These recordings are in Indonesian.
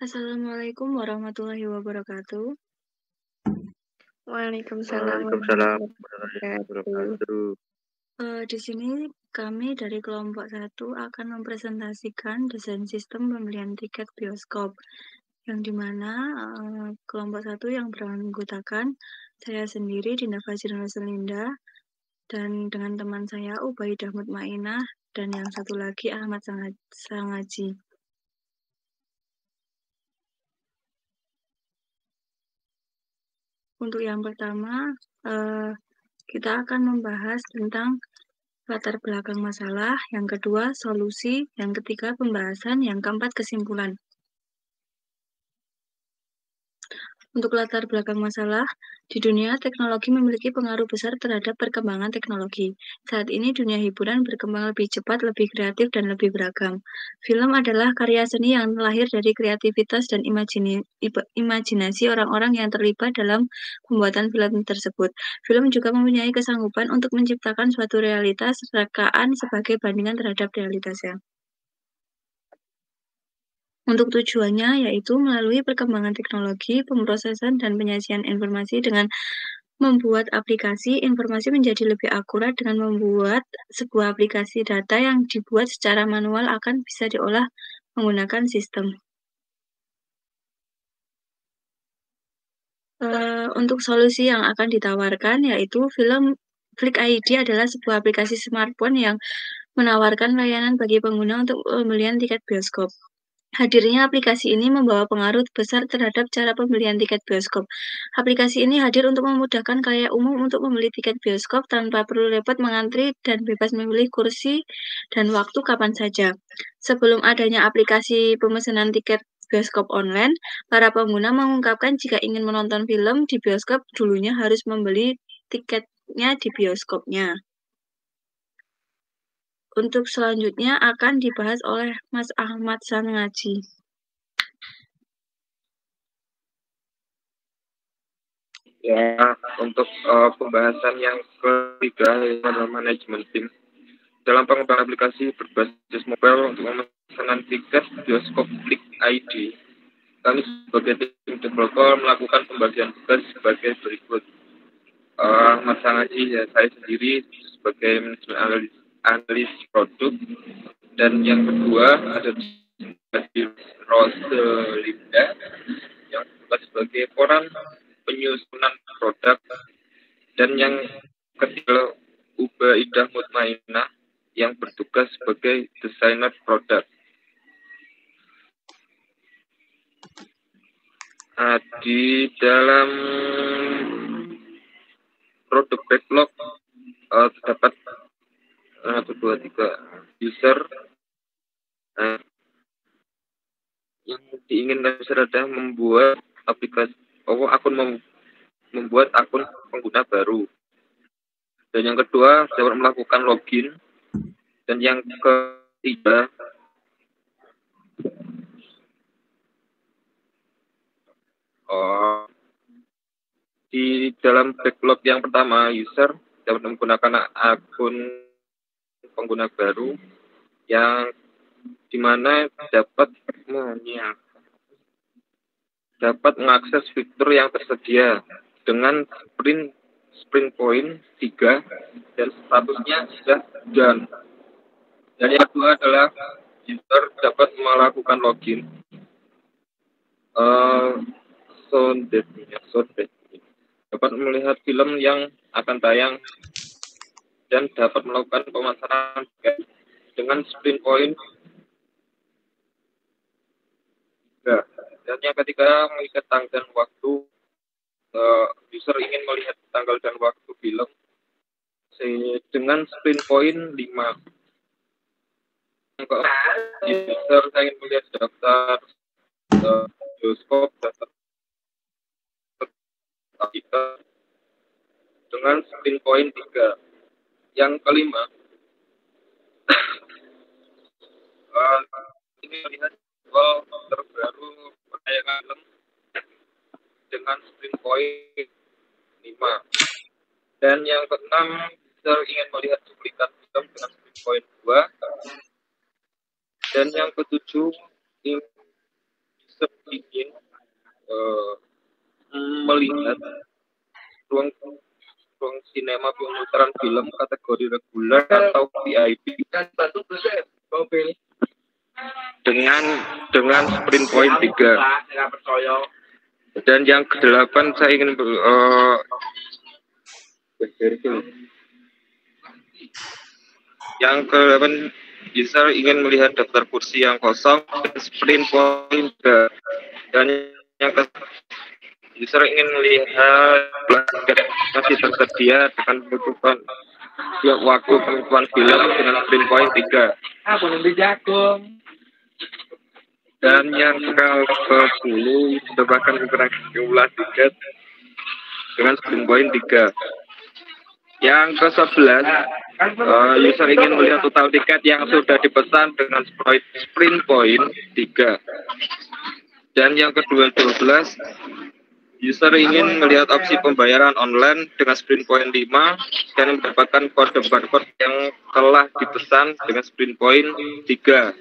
Assalamualaikum warahmatullahi wabarakatuh. Waalaikumsalam Waalaikumsalam warahmatullahi warahmatullahi wabarakatuh. wabarakatuh. Di sini kami dari kelompok 1 akan mempresentasikan desain sistem pembelian tiket bioskop, yang dimana kelompok 1 yang beranggotakan saya sendiri, Dinda Fajrin Selinda, dan dengan teman saya Ubaidah Mutmainah, dan yang satu lagi Ahmad Sangaji. Untuk yang pertama, kita akan membahas tentang latar belakang masalah, yang kedua solusi, yang ketiga pembahasan, yang keempat kesimpulan. Untuk latar belakang masalah, di dunia teknologi memiliki pengaruh besar terhadap perkembangan teknologi. Saat ini dunia hiburan berkembang lebih cepat, lebih kreatif, dan lebih beragam. Film adalah karya seni yang lahir dari kreativitas dan imajinasi orang-orang yang terlibat dalam pembuatan film tersebut. Film juga mempunyai kesanggupan untuk menciptakan suatu realitas rekaan sebagai bandingan terhadap realitasnya. Untuk tujuannya yaitu melalui perkembangan teknologi, pemrosesan, dan penyajian informasi dengan membuat aplikasi informasi menjadi lebih akurat dengan membuat sebuah aplikasi data yang dibuat secara manual akan bisa diolah menggunakan sistem. Untuk solusi yang akan ditawarkan yaitu film Flick ID adalah sebuah aplikasi smartphone yang menawarkan layanan bagi pengguna untuk pembelian tiket bioskop. Hadirnya aplikasi ini membawa pengaruh besar terhadap cara pembelian tiket bioskop. Aplikasi ini hadir untuk memudahkan khalayak umum untuk membeli tiket bioskop tanpa perlu repot mengantri dan bebas memilih kursi dan waktu kapan saja. Sebelum adanya aplikasi pemesanan tiket bioskop online, para pengguna mengungkapkan jika ingin menonton film di bioskop dulunya harus membeli tiketnya di bioskopnya. Untuk selanjutnya akan dibahas oleh Mas Ahmad Sangaji. Ya, untuk pembahasan yang ketiga adalah manajemen tim. Dalam pengembangan aplikasi berbasis mobile untuk pemesanan tiket bioskop Flick ID, kami sebagai tim developer melakukan pembagian tugas sebagai berikut. Ahmad Sangaji, ya, saya sendiri sebagai manajemen analis produk, dan yang kedua ada Roselinda yang bertugas sebagai orang penyusunan produk, dan yang ketiga Ubaidah Mutmainah yang bertugas sebagai desainer produk. Di dalam produk backlog terdapat 1, 2, 3 user. Yang diinginkan user adalah membuat aplikasi membuat akun pengguna baru. Dan yang kedua dapat melakukan login. Dan yang ketiga di dalam backlog yang pertama, user dapat menggunakan akun pengguna baru yang dimana dapat mengakses fitur yang tersedia dengan sprint point 3 dan statusnya sudah done. Dan yang kedua adalah user dapat melakukan login. Dapat melihat film yang akan tayang dan dapat melakukan pemasaran dengan sprint point 3. Dan yang ketiga melihat tanggal dan waktu. User ingin melihat tanggal dan waktu film dengan sprint point 5. Yang keempat, user ingin melihat daftar bioskop kita dengan sprint point 3. Yang kelima, ini melihat terbaru penayangan film dengan sprint point 5. Dan yang keenam, user ingin melihat cuplikan film dengan sprint point 2. Dan yang ketujuh, user ingin melihat ruang sinema pemutaran film kategori reguler atau VIP dengan sprint point 3. Dan yang ke-8 saya ingin yang ke-8 user ingin melihat daftar kursi yang kosong sprint point 3. Dan yang ke user ingin melihat masih tersedia dengan penutupan waktu penutupan film dengan sprint point 3. Dan yang ke-10 ditambahkan kekurangan jumlah tiket dengan sprint point 3. Yang ke-11 user ingin melihat total tiket yang sudah dipesan dengan sprint point 3. Dan yang ke-12 user ingin melihat opsi pembayaran online dengan sprint point 5 dan mendapatkan kode barcode yang telah dipesan dengan sprint point 3.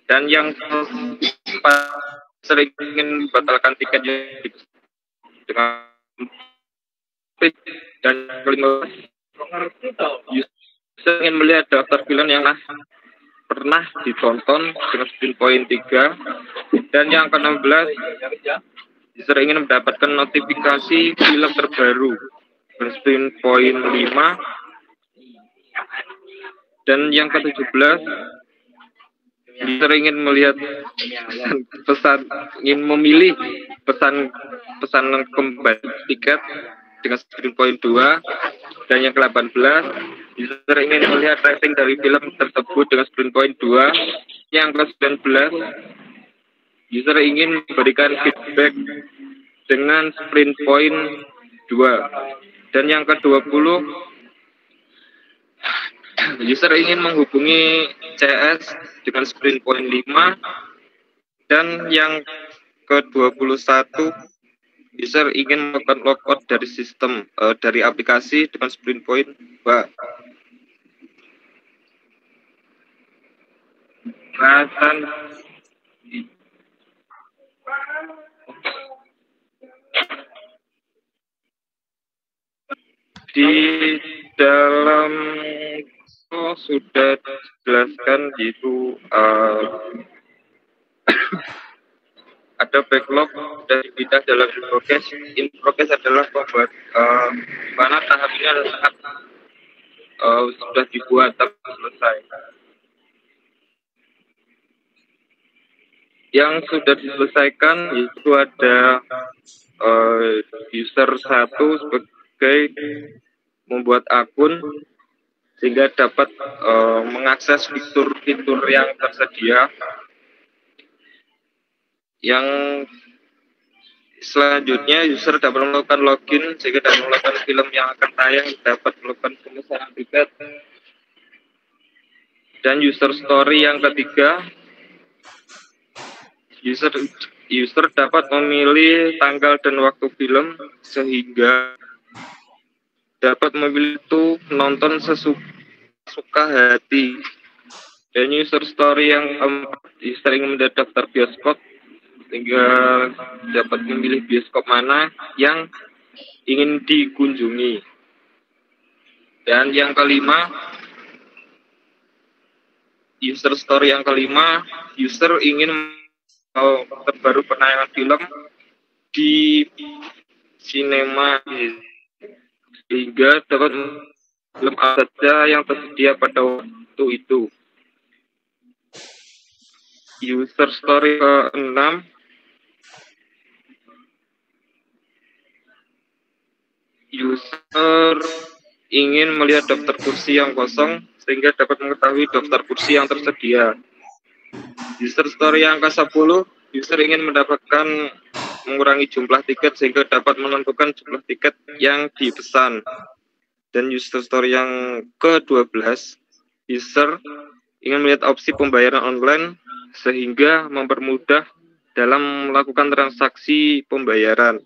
Dan yang user ingin membatalkan tiketnya dengan dan kelima user ingin melihat daftar film yang pernah ditonton dengan sprint point 3. Dan yang ke-16 user ingin mendapatkan notifikasi film terbaru dengan sprint point 5. Dan yang ke-17 user ingin melihat ingin memilih pesan kembali tiket dengan sprint point 2. Dan yang ke-18 user ingin melihat rating dari film tersebut dengan sprint point 2. Yang ke-19 user ingin memberikan feedback dengan sprint point 2. Dan yang ke-20 user ingin menghubungi CS dengan sprint point 5. Dan yang ke-21 user ingin melakukan logout dari sistem dari aplikasi dengan sprint point 2. Bahasan di dalam sudah dijelaskan yaitu ada backlog dari kita dalam progress. In progress adalah pembuat mana tahap ini adalah tahap sudah dibuat tapi selesai. Yang sudah diselesaikan itu ada user 1 sebagai membuat akun sehingga dapat mengakses fitur-fitur yang tersedia. Yang selanjutnya user dapat melakukan login sehingga dapat melakukan film yang akan tayang, dapat melakukan pemesanan tiket. Dan user story yang ketiga, user dapat memilih tanggal dan waktu film sehingga dapat memilih itu nonton sesuka hati. Dan user story yang user ingin melihat daftar bioskop sehingga dapat memilih bioskop mana yang ingin dikunjungi. Dan yang kelima, user story yang kelima, user ingin terbaru penayangan film di sinema sehingga dapat film apa saja yang tersedia pada waktu itu. User story ke-6, user ingin melihat daftar kursi yang kosong sehingga dapat mengetahui daftar kursi yang tersedia. User story yang ke-10, user ingin mendapatkan mengurangi jumlah tiket sehingga dapat menentukan jumlah tiket yang dipesan. Dan user story yang ke-12, user ingin melihat opsi pembayaran online sehingga mempermudah dalam melakukan transaksi pembayaran.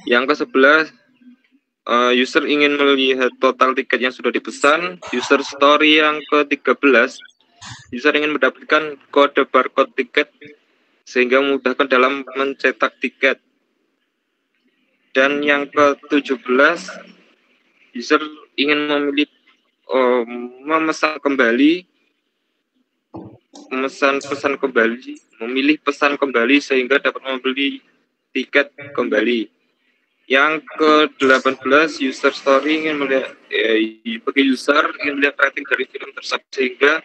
Yang ke-11, user ingin melihat total tiket yang sudah dipesan. User story yang ke-13, user ingin mendapatkan kode barcode tiket sehingga memudahkan dalam mencetak tiket. Dan yang ke-17, user ingin memilih memesan kembali, memilih pesan kembali sehingga dapat membeli tiket kembali. Yang ke-18, user story ingin melihat bagi user ingin melihat rating dari film tersebut sehingga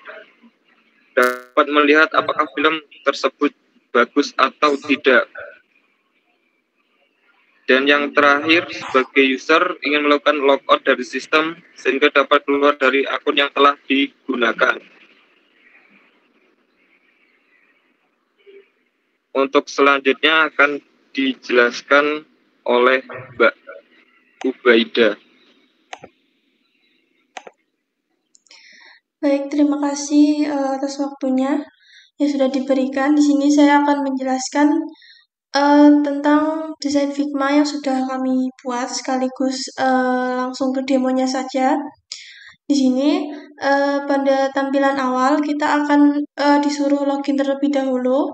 dapat melihat apakah film tersebut bagus atau tidak. Dan yang terakhir, sebagai user ingin melakukan logout dari sistem sehingga dapat keluar dari akun yang telah digunakan. Untuk selanjutnya akan dijelaskan oleh Mbak Ubaida. Baik, terima kasih atas waktunya yang sudah diberikan. Di sini saya akan menjelaskan tentang desain Figma yang sudah kami buat, sekaligus langsung ke demonya saja. Di sini pada tampilan awal kita akan disuruh login terlebih dahulu.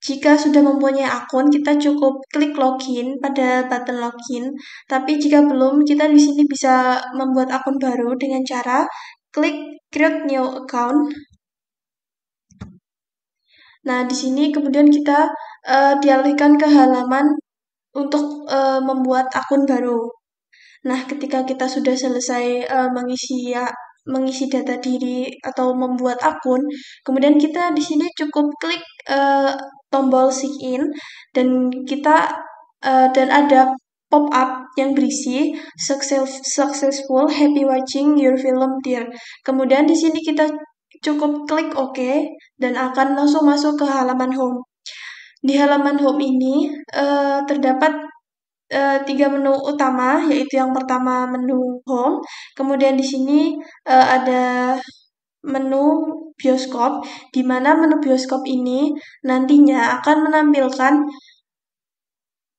Jika sudah mempunyai akun, kita cukup klik login pada button login. Tapi jika belum, kita di sini bisa membuat akun baru dengan cara klik create new account. Nah, di sini kemudian kita dialihkan ke halaman untuk membuat akun baru. Nah, ketika kita sudah selesai mengisi data diri atau membuat akun, kemudian kita di sini cukup klik tombol sign in dan dan ada pop up yang berisi successful, happy watching your film dear. Kemudian di sini kita cukup klik OK dan akan langsung masuk ke halaman home. Di halaman home ini terdapat 3 menu utama, yaitu yang pertama menu home, kemudian di sini ada menu bioskop, di mana menu bioskop ini nantinya akan menampilkan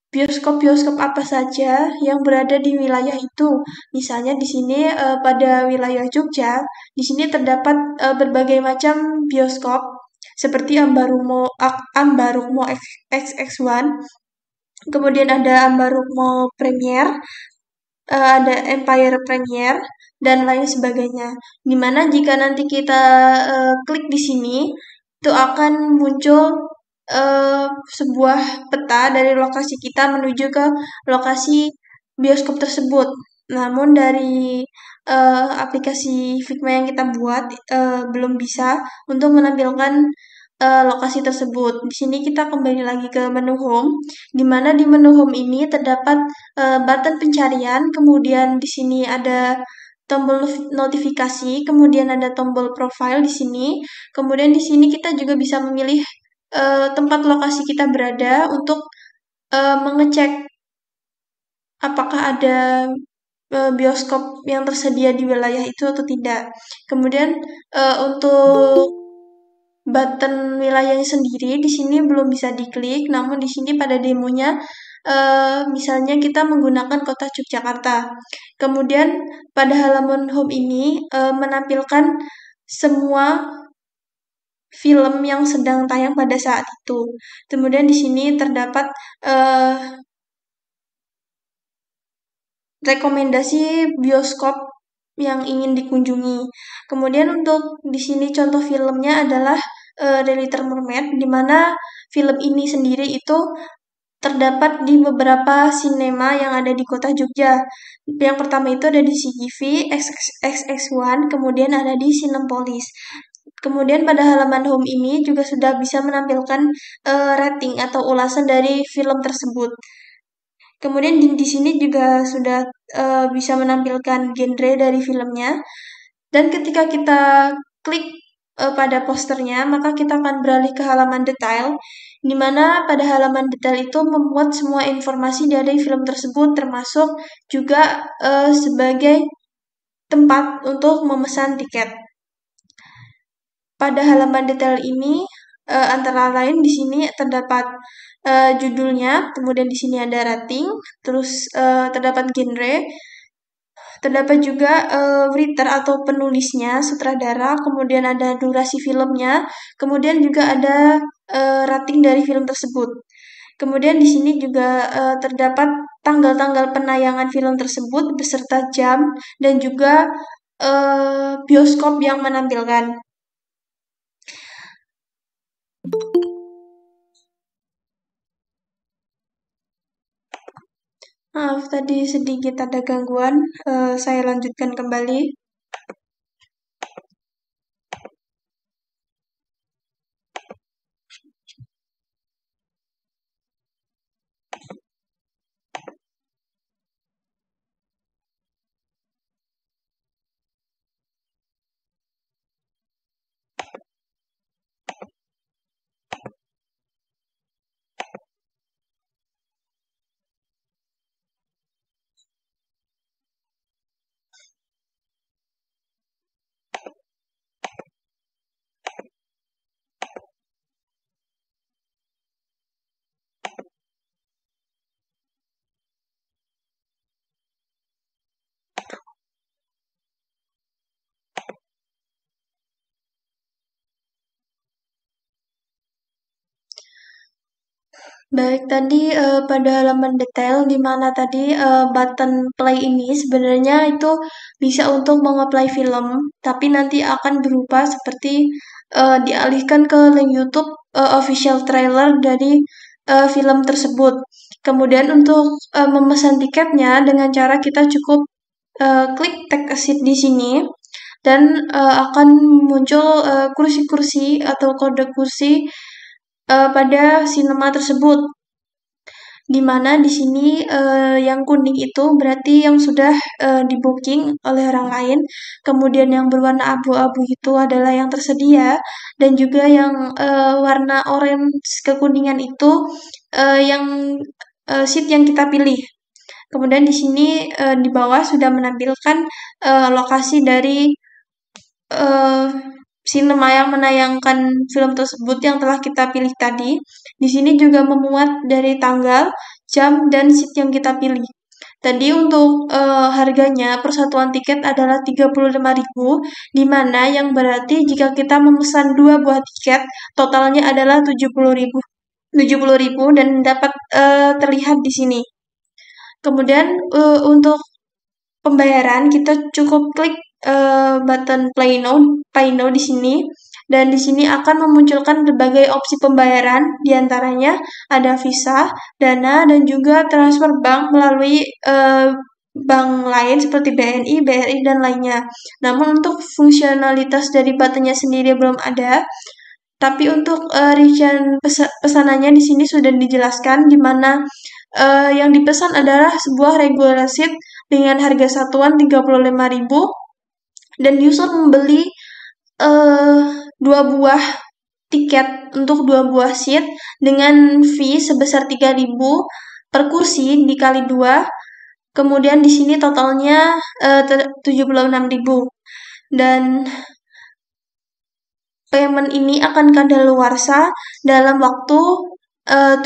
bioskop-bioskop apa saja yang berada di wilayah itu. Misalnya di sini pada wilayah Jogja, di sini terdapat berbagai macam bioskop seperti Ambarukmo XX1, kemudian ada Ambarukmo Premier, ada Empire Premier, dan lain sebagainya. Dimana jika nanti kita klik di sini, itu akan muncul sebuah peta dari lokasi kita menuju ke lokasi bioskop tersebut. Namun dari aplikasi Figma yang kita buat belum bisa untuk menampilkan lokasi tersebut. Di sini kita kembali lagi ke menu home, di mana di menu home ini terdapat button pencarian, kemudian di sini ada tombol notifikasi, kemudian ada tombol profile di sini. Kemudian di sini kita juga bisa memilih tempat lokasi kita berada untuk mengecek apakah ada bioskop yang tersedia di wilayah itu atau tidak. Kemudian untuk button wilayahnya sendiri di sini belum bisa diklik, namun di sini pada demonya misalnya kita menggunakan kota Yogyakarta. Kemudian pada halaman home ini menampilkan semua film yang sedang tayang pada saat itu. Kemudian di sini terdapat rekomendasi bioskop yang ingin dikunjungi. Kemudian untuk di sini contoh filmnya adalah The Little Mermaid, di mana film ini sendiri itu terdapat di beberapa sinema yang ada di kota Jogja. Yang pertama itu ada di CGV, XX1, kemudian ada di Cinepolis. Kemudian pada halaman home ini juga sudah bisa menampilkan rating atau ulasan dari film tersebut. Kemudian di sini juga sudah bisa menampilkan genre dari filmnya. Dan ketika kita klik pada posternya, maka kita akan beralih ke halaman detail, di mana pada halaman detail itu memuat semua informasi dari film tersebut, termasuk juga sebagai tempat untuk memesan tiket. Pada halaman detail ini antara lain di sini terdapat judulnya, kemudian di sini ada rating, terus terdapat genre, terdapat juga writer atau penulisnya, sutradara, kemudian ada durasi filmnya, kemudian juga ada rating dari film tersebut. Kemudian di sini juga terdapat tanggal-tanggal penayangan film tersebut beserta jam dan juga bioskop yang menampilkan. Maaf, tadi sedikit ada gangguan. Saya lanjutkan kembali. Baik, tadi pada halaman detail di mana tadi button play ini sebenarnya itu bisa untuk mengapply film, tapi nanti akan berupa seperti dialihkan ke link YouTube official trailer dari film tersebut. Kemudian untuk memesan tiketnya dengan cara kita cukup klik take a seat di sini dan akan muncul kursi-kursi atau kode kursi pada sinema tersebut, di mana di sini yang kuning itu berarti yang sudah di booking oleh orang lain, kemudian yang berwarna abu-abu itu adalah yang tersedia, dan juga yang warna orange kekuningan itu yang seat yang kita pilih. Kemudian di sini di bawah sudah menampilkan lokasi dari sinema yang menayangkan film tersebut yang telah kita pilih tadi. Di sini juga memuat dari tanggal, jam, dan seat yang kita pilih. Tadi untuk harganya persatuan tiket adalah 35.000, di mana yang berarti jika kita memesan 2 buah tiket, totalnya adalah 70.000. 70.000 dan dapat terlihat di sini. Kemudian untuk pembayaran kita cukup klik button Pay Now di sini, dan di sini akan memunculkan berbagai opsi pembayaran, diantaranya ada Visa, Dana, dan juga transfer bank melalui bank lain seperti BNI, BRI, dan lainnya. Namun untuk fungsionalitas dari buttonnya sendiri belum ada. Tapi untuk rincian pesanannya di sini sudah dijelaskan, di mana yang dipesan adalah sebuah regular seat dengan harga satuan 35.000 dan user membeli 2 buah tiket untuk 2 buah seat dengan fee sebesar 3.000 per kursi dikali 2. Kemudian di sini totalnya 76.000 dan payment ini akan kadaluarsa dalam waktu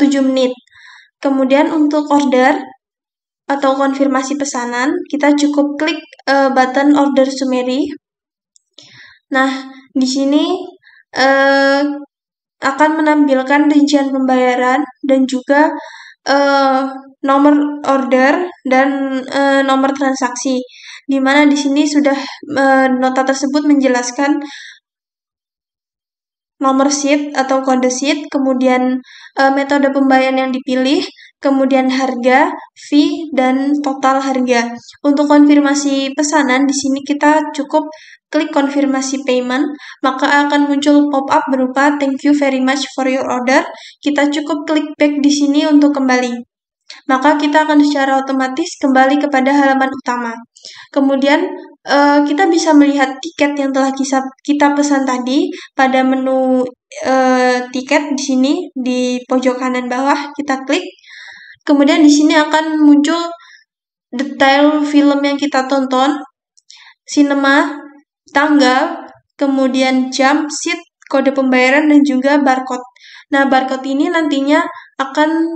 7 menit. Kemudian untuk order atau konfirmasi pesanan, kita cukup klik button order summary. Nah, di sini akan menampilkan rincian pembayaran dan juga nomor order dan nomor transaksi, di mana di sini sudah nota tersebut menjelaskan nomor seat atau kode seat, kemudian metode pembayaran yang dipilih, kemudian harga, fee, dan total harga. Untuk konfirmasi pesanan, di sini kita cukup klik konfirmasi payment, maka akan muncul pop-up berupa thank you very much for your order. Kita cukup klik back di sini untuk kembali. Maka kita akan secara otomatis kembali kepada halaman utama. Kemudian kita bisa melihat tiket yang telah kita pesan tadi pada menu tiket di sini di pojok kanan bawah, kita klik. Kemudian di sini akan muncul detail film yang kita tonton, sinema, tanggal, kemudian jam, seat, kode pembayaran, dan juga barcode. Nah, barcode ini nantinya akan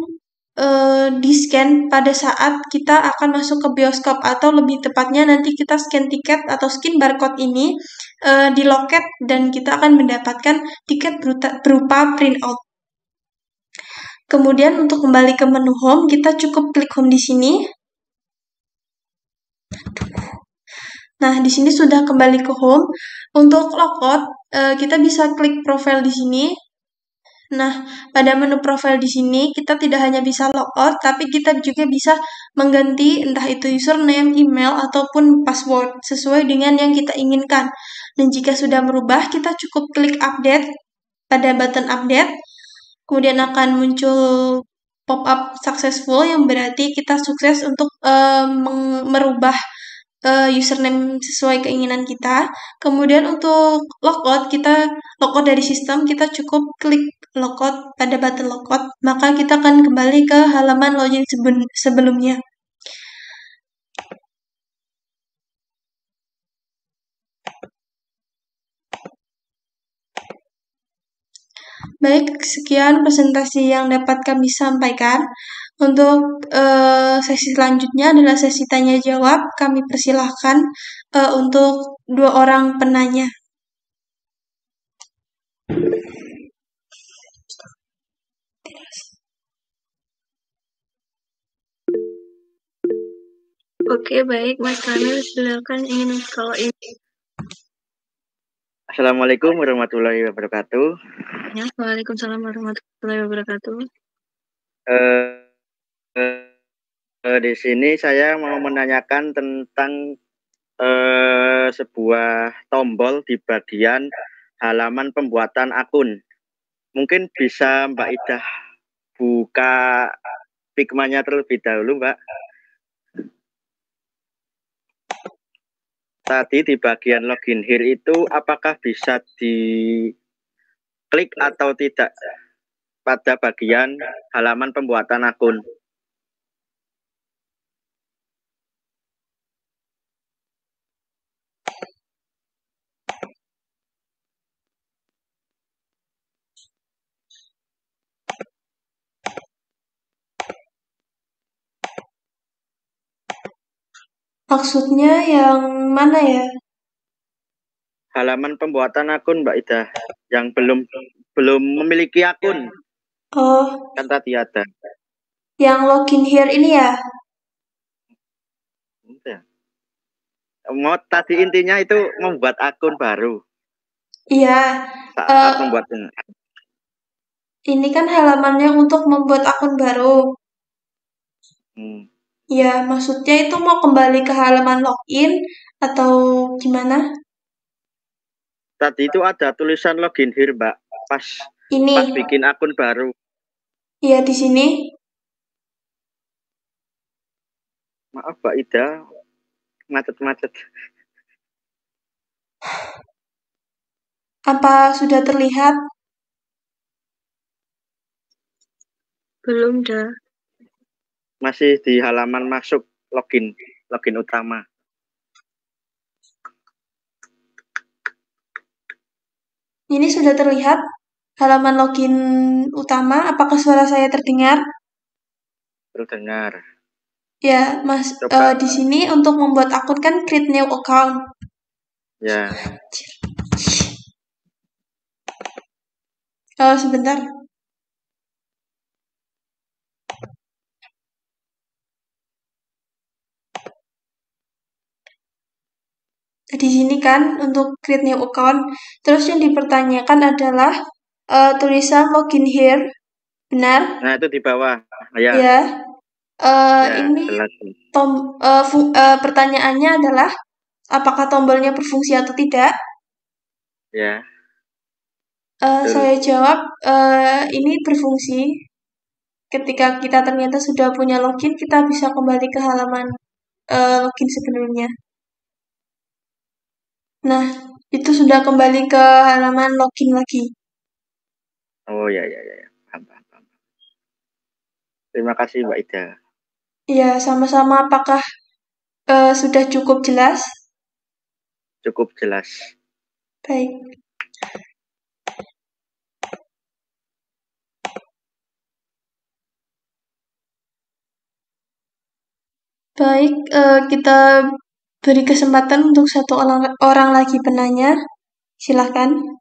di-scan pada saat kita akan masuk ke bioskop, atau lebih tepatnya nanti kita scan tiket atau scan barcode ini di loket, dan kita akan mendapatkan tiket berupa printout. Kemudian untuk kembali ke menu home, kita cukup klik home di sini. Nah, di sini sudah kembali ke home. Untuk logout, kita bisa klik profile di sini. Nah, pada menu profile di sini kita tidak hanya bisa logout, tapi kita juga bisa mengganti entah itu username, email, ataupun password sesuai dengan yang kita inginkan. Dan jika sudah merubah, kita cukup klik update pada button update. Kemudian akan muncul pop-up successful, yang berarti kita sukses untuk merubah username sesuai keinginan kita. Kemudian untuk logout, kita logout dari sistem, kita cukup klik logout pada button logout, maka kita akan kembali ke halaman login sebelumnya. Baik, sekian presentasi yang dapat kami sampaikan. Untuk sesi selanjutnya adalah sesi tanya jawab. Kami persilahkan untuk 2 orang penanya. Oke, baik, Mas Kamil, silakan ingin kalau ini. Assalamualaikum warahmatullahi wabarakatuh. Ya, waalaikumsalam warahmatullahi wabarakatuh. Di sini saya mau menanyakan tentang sebuah tombol di bagian halaman pembuatan akun. Mungkin bisa Mbak Ida buka Figma-nya terlebih dahulu, Mbak. Tadi di bagian login here itu apakah bisa diklik atau tidak pada bagian halaman pembuatan akun? Maksudnya yang mana ya? Halaman pembuatan akun, Mbak Ida, yang belum memiliki akun. Oh, Kan tadi ada. yang login here ini ya? Mau tadi intinya itu membuat akun baru. Iya. Saat membuatnya. Ini kan halamannya untuk membuat akun baru. Ya, maksudnya itu mau kembali ke halaman login atau gimana? Tadi itu ada tulisan login here, Mbak. Pas bikin akun baru. Iya, di sini. Maaf, Mbak Ida. Macet-macet. Apa sudah terlihat? Belum dah. Masih di halaman masuk login utama. Ini sudah terlihat halaman login utama. Apakah suara saya terdengar? Terdengar. Ya, Mas. Di sini untuk membuat akun kan create new account. Ya. Sebentar. Di sini kan untuk create new account. Terus yang dipertanyakan adalah tulisan login here. Benar? Nah, itu di bawah. Ya. Ya. Ini pertanyaannya adalah apakah tombolnya berfungsi atau tidak? Ya. Saya jawab ini berfungsi. Ketika kita ternyata sudah punya login, kita bisa kembali ke halaman login sebelumnya. Nah, itu sudah kembali ke halaman login lagi. Oh ya. Paham. Terima kasih, Mbak Ida. Ya, sama-sama. Apakah sudah cukup jelas? Cukup jelas. Baik. Baik, kita beri kesempatan untuk satu orang lagi penanya. Silakan.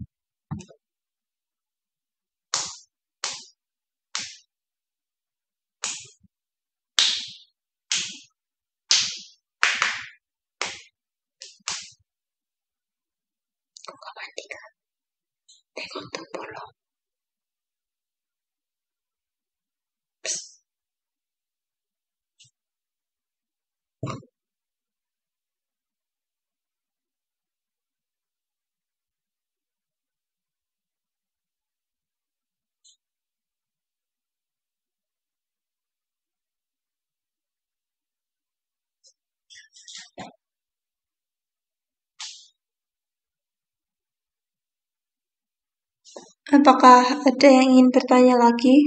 Apakah ada yang ingin bertanya lagi?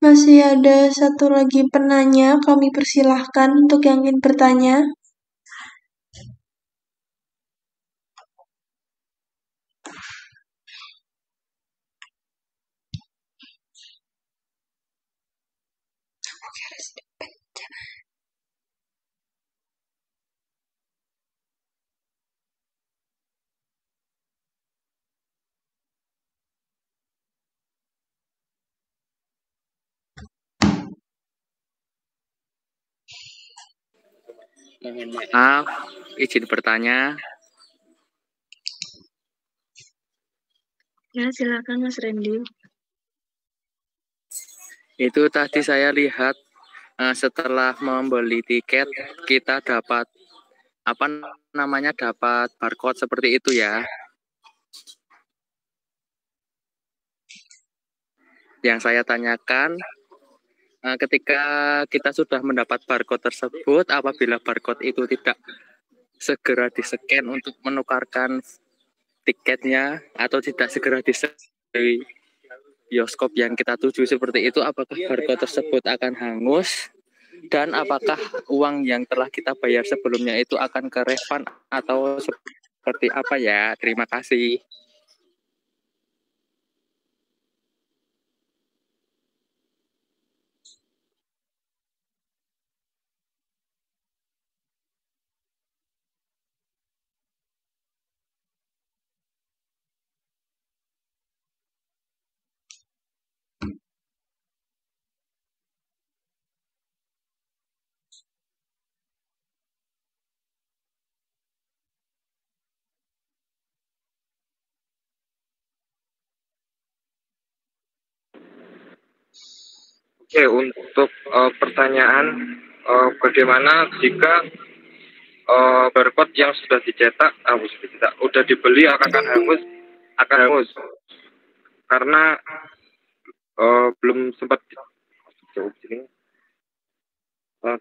Masih ada satu lagi penanya, kami persilahkan untuk yang ingin bertanya. Mohon maaf, izin bertanya. Ya, silakan Mas Randy. Itu tadi saya lihat setelah membeli tiket kita dapat dapat barcode seperti itu ya. Yang saya tanyakan, ketika kita sudah mendapat barcode tersebut, apabila barcode itu tidak segera di-scan untuk menukarkan tiketnya atau tidak segera di bioskop yang kita tuju seperti itu, apakah barcode tersebut akan hangus dan apakah uang yang telah kita bayar sebelumnya itu akan ke refund atau seperti apa ya? Terima kasih. Oke, untuk pertanyaan bagaimana jika barcode yang sudah dicetak, udah dibeli akan hangus karena belum sempat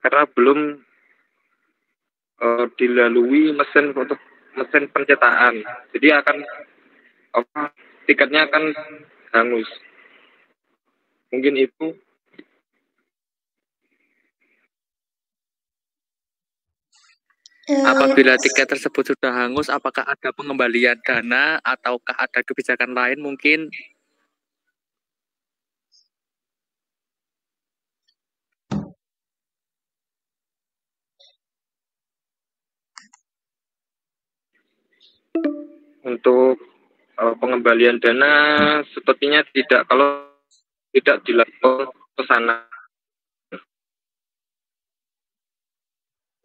karena belum dilalui mesin pencetakan, jadi akan tiketnya akan hangus. Mungkin itu. Apabila tiket tersebut sudah hangus, apakah ada pengembalian dana ataukah ada kebijakan lain mungkin? Untuk pengembalian dana sepertinya tidak, kalau tidak dilakukan ke sana.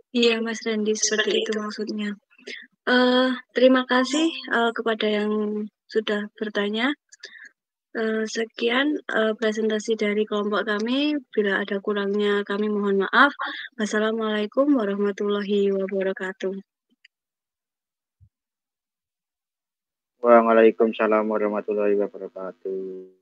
Iya, Mas Randy, seperti itu maksudnya. Terima kasih kepada yang sudah bertanya. Sekian presentasi dari kelompok kami. Bila ada kurangnya kami mohon maaf. Wassalamualaikum warahmatullahi wabarakatuh. Waalaikumsalam warahmatullahi wabarakatuh.